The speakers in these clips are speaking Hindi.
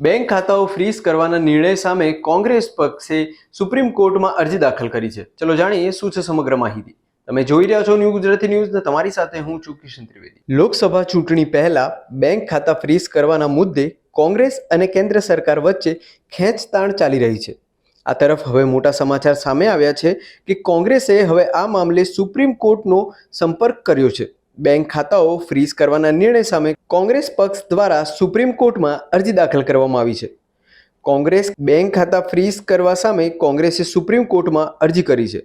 બેંક ખાતાઓ ફ્રીઝ કરવાના નિર્ણય સામે કોંગ્રેસ પક્ષે સુપ્રીમ કોર્ટમાં અરજી દાખલ કરી છે. ચલો જાણીએ શું છે સમગ્ર માહિતી. તમે જોઈ રહ્યા છો ન્યૂ ગુજરાતી ન્યૂઝ ને તમારી સાથે હું છું કિશન ત્રિવેદી. લોકસભા ચૂંટણી પહેલા બેંક ખાતા ફ્રીઝ કરવાના મુદ્દે કોંગ્રેસ અને કેન્દ્ર સરકાર વચ્ચે ખેંચતાણ ચાલી રહી છે. આ તરફ હવે મોટા સમાચાર સામે આવ્યા છે કે કોંગ્રેસે હવે આ મામલે સુપ્રીમ કોર્ટનો સંપર્ક કર્યો છે. બેંક ખાતાઓ ફ્રીઝ કરવાના નિર્ણય સામે કોંગ્રેસ પક્ષ દ્વારા સુપ્રીમ કોર્ટમાં અરજી દાખલ કરવામાં આવી છે. કોંગ્રેસ બેંક ખાતા ફ્રીઝ કરવા સામે કોંગ્રેસે સુપ્રીમ કોર્ટમાં અરજી કરી છે.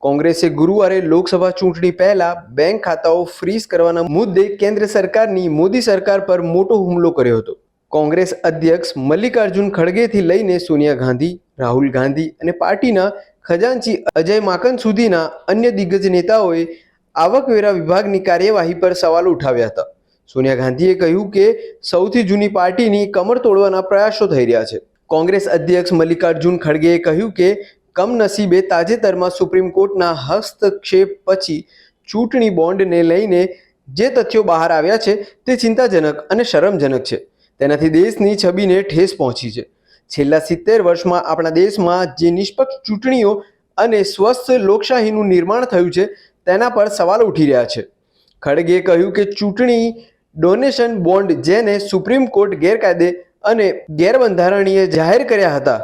કોંગ્રેસે ગુરુવારે લોકસભા ચૂંટણી પહેલા બેંક ખાતાઓ ફ્રીઝ કરવાના મુદ્દે કેન્દ્ર સરકારની મોદી સરકાર પર મોટો હુમલો કર્યો હતો. કોંગ્રેસ અધ્યક્ષ મલ્લિકાર્જુન ખડગેથી લઈને સોનિયા ગાંધી, રાહુલ ગાંધી અને પાર્ટીના ખજાનચી અજય માકન સુધીના અન્ય દિગ્ગજ નેતાઓએ આવકવેરા વિભાગની કાર્યવાહી પર સવાલો ઉઠાવ્યા હતા. સોનિયા ગાંધીએ કહ્યું કે સૌથી જૂની પાર્ટીની કમર તોડવાના પ્રયાસો થઈ રહ્યા છે. કોંગ્રેસ અધ્યક્ષ મલ્લિકાર્જુન ખડગેએ કહ્યું કે કમનસીબે તાજેતરમાં સુપ્રીમ કોર્ટના હસ્તક્ષેપ પછી ચૂંટણી બોન્ડને લઈને જે તથ્યો બહાર આવ્યા છે તે ચિંતાજનક અને શરમજનક છે. તેનાથી દેશની છબીને ઠેસ પહોંચી છે. છેલ્લા 70 વર્ષમાં આપણા દેશમાં જે નિષ્પક્ષ ચૂંટણીઓ અને સ્વસ્થ લોકશાહીનું નિર્માણ થયું છે તેના પર સવાલ ઉઠી રહ્યા છે. ખડગેએ કહ્યું કે ચૂંટણી ડોનેશન બોન્ડ જેને સુપ્રીમ કોર્ટ ગેરકાયદે અને ગેરબંધારણીય જાહેર કર્યા હતા,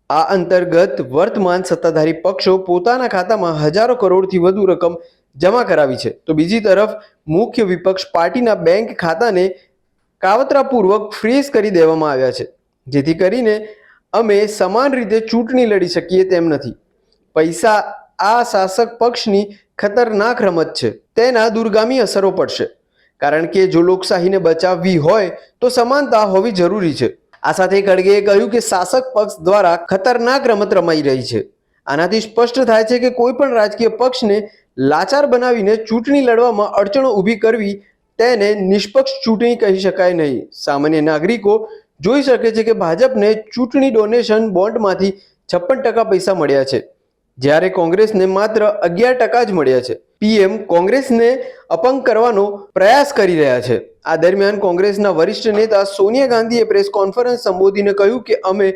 આ અંતર્ગત વર્તમાન સત્તાધારી પક્ષો પોતાના ખાતામાં હજારો કરોડથી વધુ રકમ જમા કરાવી છે, તો બીજી તરફ મુખ્ય વિપક્ષ પાર્ટીના બેંક ખાતાને કાવતરાપૂર્વક ફ્રીઝ કરી દેવામાં આવ્યા છે, જેથી કરીને અમે સમાન રીતે ચૂંટણી લડી શકીએ તેમ નથી. પૈસા આ શાસક પક્ષની ખતરનાક રમત છે. તેના દૂરગામી અસરો પડશે, કારણ કે જો લોકશાહીને બચાવવી હોય તો સમાનતા હોવી જરૂરી છે. આ સાથે ખડગેએ કહ્યું કે શાસક પક્ષ દ્વારા ખતરનાક રમત રમાઈ રહી છે. આનાથી સ્પષ્ટ થાય છે કે કોઈ પણ રાજકીય પક્ષને લાચાર બનાવીને ચૂંટણી લડવામાં અડચણો ઊભી કરવી તેને નિષ્પક્ષ ચૂંટણી કહી શકાય નહીં. સામાન્ય નાગરિકો જોઈ શકે છે કે ભાજપને ચૂંટણી ડોનેશન બોન્ડમાંથી 56% પૈસા મળ્યા છે, જ્યારે કોંગ્રેસને માત્ર 11% જ મળ્યા છે. પીએમ કોંગ્રેસને અપંગ કરવાનો પ્રયાસ કરી રહ્યા છે. આ દરમિયાન કોંગ્રેસના વરિષ્ઠ નેતા સોનિયા ગાંધીએ પ્રેસ કોન્ફરન્સ સંબોધીને કહ્યું કે અમે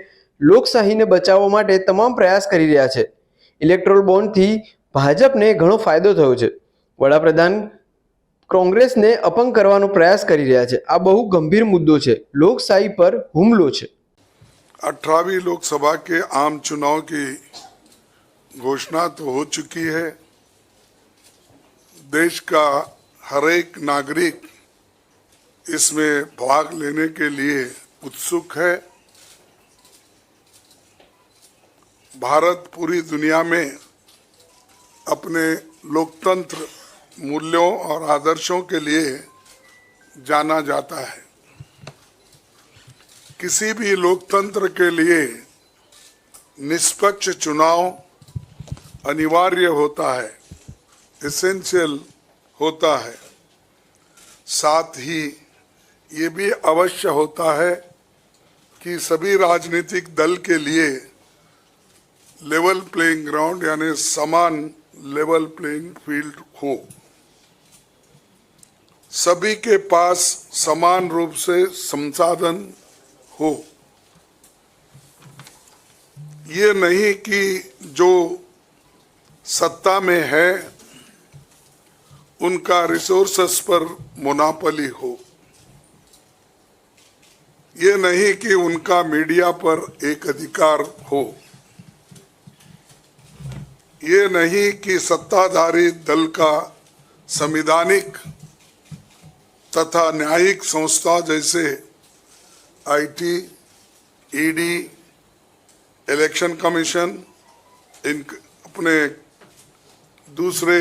લોકશાહીને બચાવવા માટે તમામ પ્રયાસ કરી રહ્યા છે. ઇલેક્ટોરલ બોન્ડથી ભાજપને ઘણો ફાયદો થયો છે. વડાપ્રધાન કોંગ્રેસને અપંગ કરવાનો પ્રયાસ કરી રહ્યા છે. આ બહુ ગંભીર મુદ્દો છે. લોકશાહી પર હુમલો છે. 18वीं लोकसभा के आम चुनाव की घोषणा तो हो चुकी है. देश का हर एक नागरिक इसमें भाग लेने के लिए उत्सुक है. भारत पूरी दुनिया में अपने लोकतंत्र मूल्यों और आदर्शों के लिए जाना जाता है. किसी भी लोकतंत्र के लिए निष्पक्ष चुनाव अनिवार्य होता है, एसेंशियल होता है. साथ ही ये भी अवश्य होता है कि सभी राजनीतिक दल के लिए लेवल प्लेइंग ग्राउंड यानी समान लेवल प्लेइंग फील्ड हो. सभी के पास समान रूप से संसाधन हो. ये नहीं कि जो सत्ता में है उनका रिसोर्सेस पर मोनोपोली हो. ये नहीं कि उनका मीडिया पर एक अधिकार हो. ये नहीं कि सत्ताधारी दल का संवैधानिक तथा न्यायिक संस्था जैसे आईटी, ईडी, इलेक्शन कमीशन, इन अपने दूसरे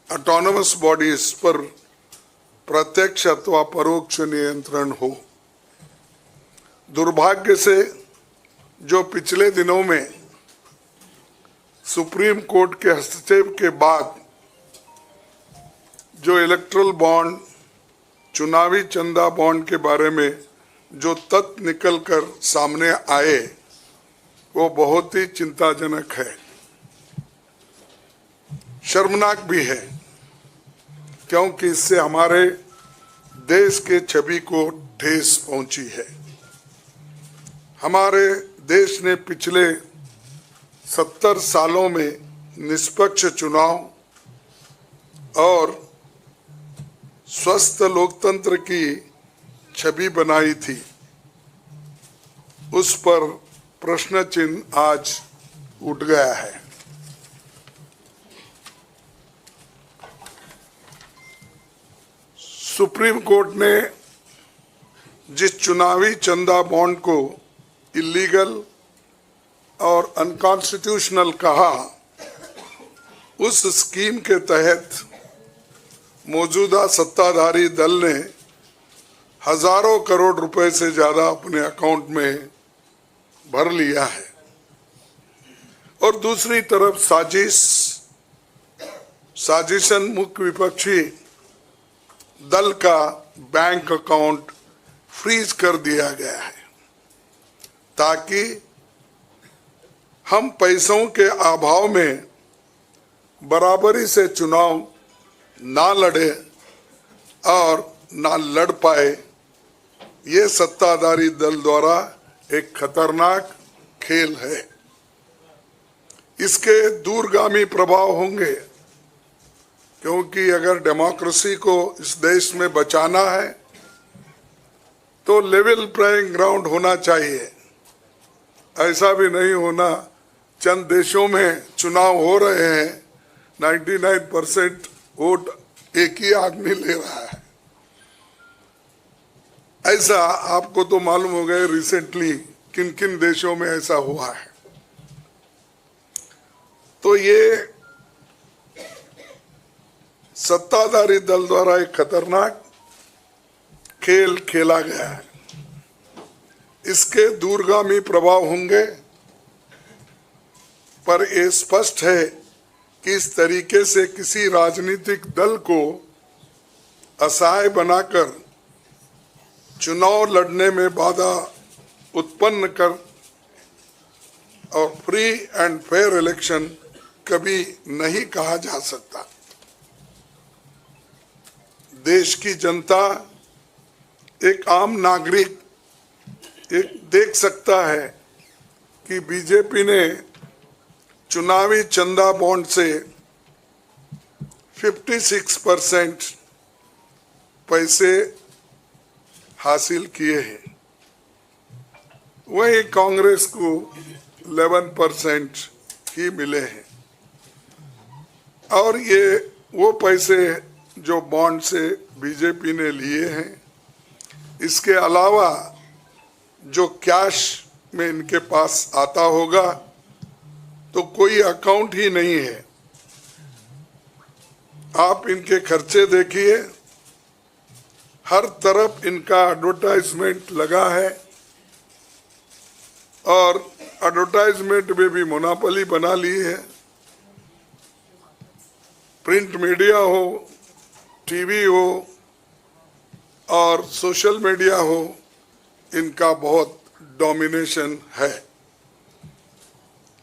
ऑटोनमस बॉडीज पर प्रत्यक्ष अथवा परोक्ष नियंत्रण हो. दुर्भाग्य से जो पिछले दिनों में सुप्रीम कोर्ट के हस्तक्षेप के बाद जो इलेक्ट्रल बॉन्ड, चुनावी चंदा बॉन्ड के बारे में जो तथ्य निकलकर सामने आए वो बहुत ही चिंताजनक है, शर्मनाक भी है, क्योंकि इससे हमारे देश के छवि को ठेस पहुंची है. हमारे देश ने पिछले 70 सालों में निष्पक्ष चुनाव और स्वस्थ लोकतंत्र की छवि बनाई थी, उस पर प्रश्न चिन्ह आज उठ गया है। सुप्रीम कोर्ट ने जिस चुनावी चंदा बॉन्ड को इलीगल और अनकॉन्स्टिट्यूशनल कहा, उस स्कीम के तहत मौजूदा सत्ताधारी दल ने हजारों करोड़ रुपए से ज्यादा अपने अकाउंट में भर लिया है और दूसरी तरफ साजिशन मुख्य विपक्षी दल का बैंक अकाउंट फ्रीज कर दिया गया है ताकि हम पैसों के अभाव में बराबरी से चुनाव ना लड़े और ना लड़ पाए। ये सत्ताधारी दल द्वारा एक खतरनाक खेल है। इसके दूरगामी प्रभाव होंगे, क्योंकि अगर डेमोक्रेसी को इस देश में बचाना है तो लेवल प्लेइंग ग्राउंड होना चाहिए। ऐसा भी नहीं होना चंद देशों में चुनाव हो रहे हैं, 99% वोट एक ही आदमी ले रहा है। ऐसा आपको तो मालूम हो गया रिसेंटली किन किन देशों में ऐसा हुआ है। तो ये सत्ताधारी दल द्वारा एक खतरनाक खेल खेला गया है। इसके दूरगामी प्रभाव होंगे, पर यह स्पष्ट है कि इस तरीके से किसी राजनीतिक दल को असहाय बनाकर चुनाव लड़ने में बाधा उत्पन्न कर और फ्री एंड फेयर इलेक्शन कभी नहीं कहा जा सकता। देश की जनता, एक आम नागरिक एक देख सकता है कि बीजेपी ने चुनावी चंदा बॉन्ड से 56% पैसे हासिल किए हैं, वहीं कांग्रेस को 11% ही मिले हैं। और ये वो पैसे जो बॉन्ड से बीजेपी ने लिए हैं, इसके अलावा जो कैश में इनके पास आता होगा तो कोई अकाउंट ही नहीं है। आप इनके खर्चे देखिए, हर तरफ इनका एडवर्टाइजमेंट लगा है और एडवर्टाइजमेंट में भी मोनोपोली बना ली है। प्रिंट मीडिया हो, टीवी हो और सोशल मीडिया हो, इनका बहुत डोमिनेशन है।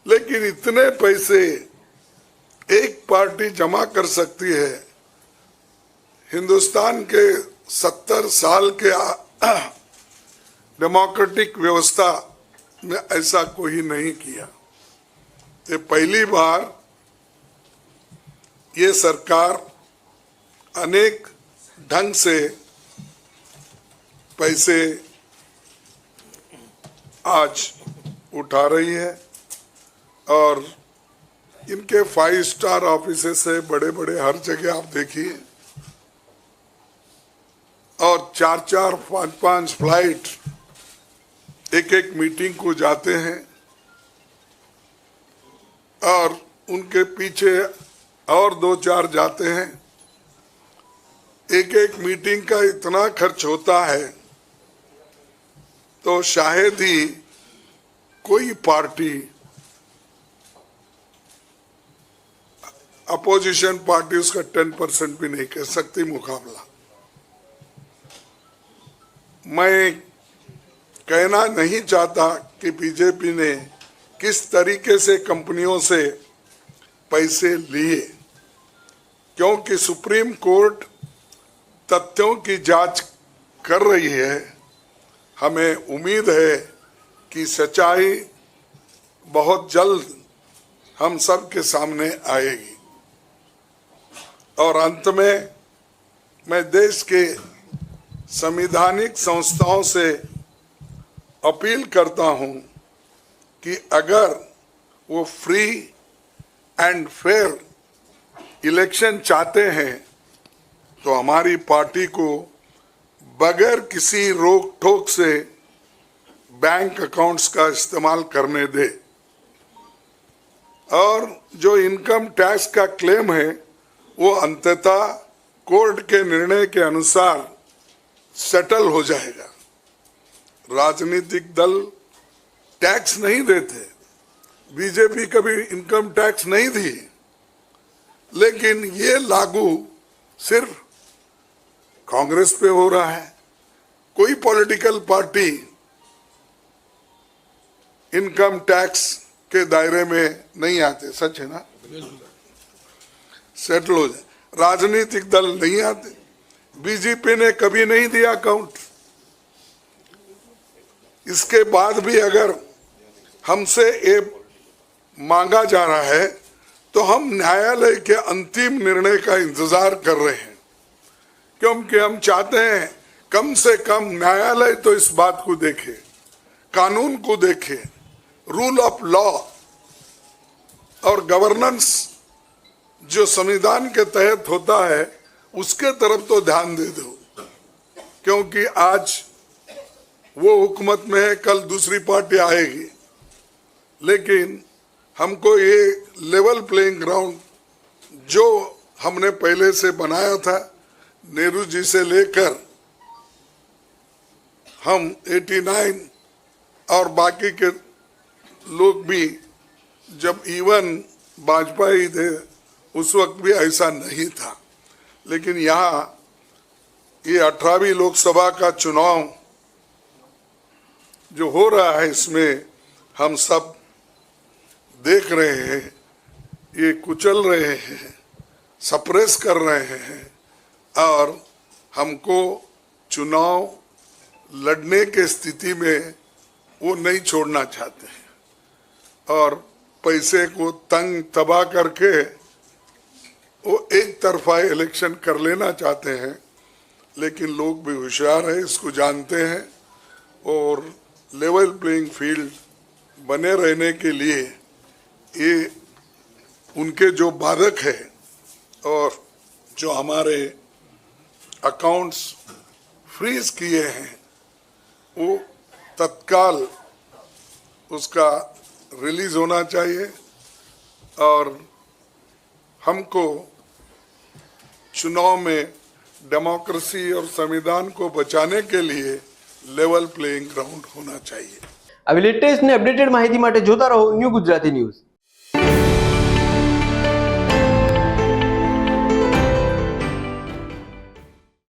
लेकिन इतने पैसे एक पार्टी जमा कर सकती है, हिंदुस्तान के 70 साल के डेमोक्रेटिक व्यवस्था में ऐसा कोई नहीं किया। ये पहली बार ये सरकार अनेक ढंग से पैसे आज उठा रही है और इनके 5 स्टार ऑफिसेस से बड़े बड़े हर जगह आप देखिए, और 4-4, 5-5 फ्लाइट एक मीटिंग को जाते हैं और उनके पीछे और 2-4 जाते हैं। एक मीटिंग का इतना खर्च होता है तो शायद ही कोई पार्टी, अपोजिशन पार्टी उसका 10% भी नहीं कह सकती मुकाबला। मैं कहना नहीं चाहता कि बीजेपी ने किस तरीके से कंपनियों से पैसे लिए, क्योंकि सुप्रीम कोर्ट तथ्यों की जांच कर रही है। हमें उम्मीद है की सच्चाई बहुत जल्द हम सब के सामने आएगी। और अंत में मैं देश के संवैधानिक संस्थाओं से अपील करता हूं कि अगर वो फ्री एंड फेयर इलेक्शन चाहते हैं तो हमारी पार्टी को बगैर किसी रोक टोक से बैंक अकाउंट्स का इस्तेमाल करने दे, और जो इनकम टैक्स का क्लेम है वो अंततः कोर्ट के निर्णय के अनुसार सेटल हो जाएगा। राजनीतिक दल टैक्स नहीं देते, बीजेपी कभी इनकम टैक्स नहीं दी, लेकिन ये लागू सिर्फ कांग्रेस पे हो रहा है। कोई पॉलिटिकल पार्टी इनकम टैक्स के दायरे में नहीं आते, सच है ना? सेटल हो जाए। राजनीतिक दल नहीं आते, बीजेपी ने कभी नहीं दिया अकाउंट। इसके बाद भी अगर हमसे ये मांगा जा रहा है तो हम न्यायालय के अंतिम निर्णय का इंतजार कर रहे हैं, क्योंकि हम चाहते हैं कम से कम न्यायालय तो इस बात को देखे, कानून को देखे, रूल ऑफ लॉ और गवर्नेंस जो संविधान के तहत होता है उसके तरफ तो ध्यान दे दो, क्योंकि आज वो हुकूमत में है, कल दूसरी पार्टी आएगी। लेकिन हमको ये लेवल प्लेइंग ग्राउंड जो हमने पहले से बनाया था, नेहरू जी से लेकर हम 89 और बाकी के लोग भी, जब इवन वाजपेयी थे उस वक्त भी ऐसा नहीं था। लेकिन यहाँ ये 18वीं लोकसभा का चुनाव जो हो रहा है, इसमें हम सब देख रहे हैं, ये कुचल रहे हैं, सप्रेस कर रहे हैं, और हमको चुनाव लड़ने के स्थिति में वो नहीं छोड़ना चाहते हैं, और पैसे को तंग तबाह करके वो एक तरफा इलेक्शन कर लेना चाहते हैं। लेकिन लोग भी होशियार है, इसको जानते हैं, और लेवल प्लेइंग फील्ड बने रहने के लिए ये उनके जो बाधक है और जो हमारे अकाउंट्स फ्रीज किए हैं वो तत्काल उसका रिलीज होना चाहिए, और हमको चुनाव में डेमोक्रेसी और संविधान को बचाने के लिए લેવલ પ્લેઇંગ ગ્રાઉન્ડ હોના ચાહીએ। આવી લેટેસ્ટ ને અપડેટેડ માહિતી માટે જોતા રહો ન્યૂ ગુજરાતી ન્યૂઝ।